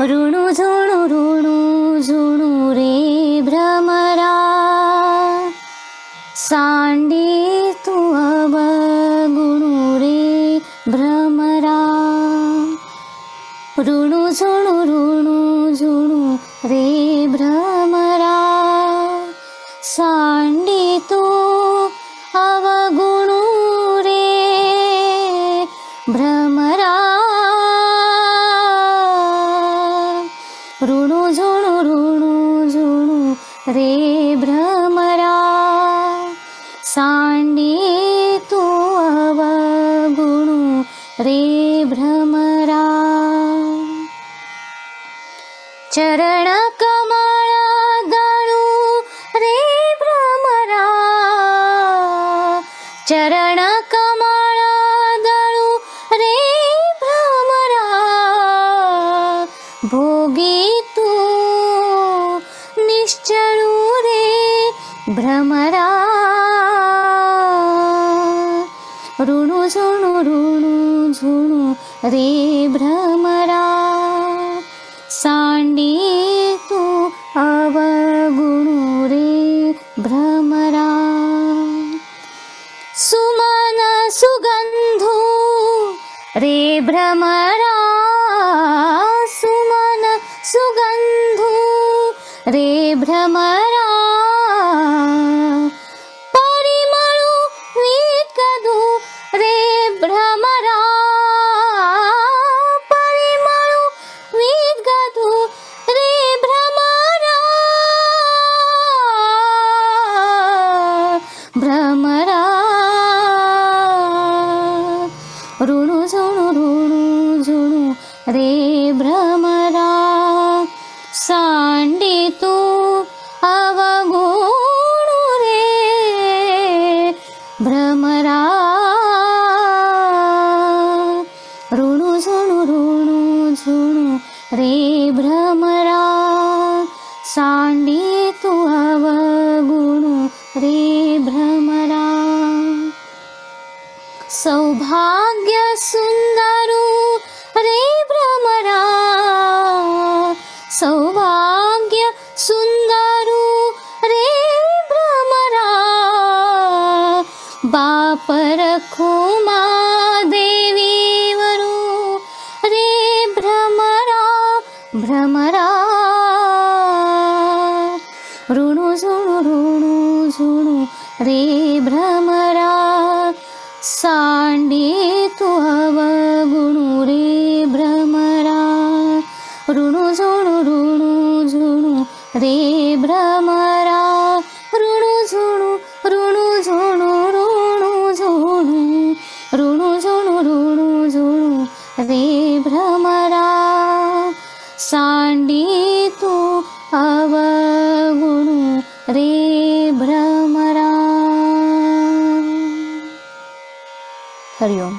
ऋणु झुणु रे भ्रमरा सांडी तू अवगुणु रे भ्रमरा ऋणु झुणु रे भ्रमरा सांडी तू अवगुणु रे भ्रमरा ऋणु झुणु रे भ्रमरा सांडी तू अवगुणु रे भ्रमरा चरण कमळा दळू रे भ्रमरा चरण कमळा दळू रे भ्रमरा भोगी तू निश्चळू रे भ्रमरा ऋणु झुणु रे भ्रमरा सांडी तू अवगुणु रे भ्रमरा सुमन सुगंधू रे भ्रमरा सुमन सुगंधू रे भ्रमरा परिमळू विकदू रे भ्रमरा परिमळू विकदू रे भ्रमरा भ्रमरा ऋणु झुणु रे भ्रमरा सांडी तू अवगुणु रे भ्रमरा ऋणु झुणु रे भ्रमरा सांडी तू अवगुणु रे भ्रमरा सौभाग्य सुंदरू रे भ्रमरा सौभाग्य सुंदरू रे भ्रमरा बाप रखो मा देवीवरू रे भ्रमरा भ्रमरा ऋणु झुणु रे भ्रमरा सांडी तू अवगुणु रे भ्रमरा ऋणु झुणु रे भ्रमरा ऋणु झुणु रे भ्रमरा सांडी तू अवगुणु रे भ्रमरा। हरि ओम।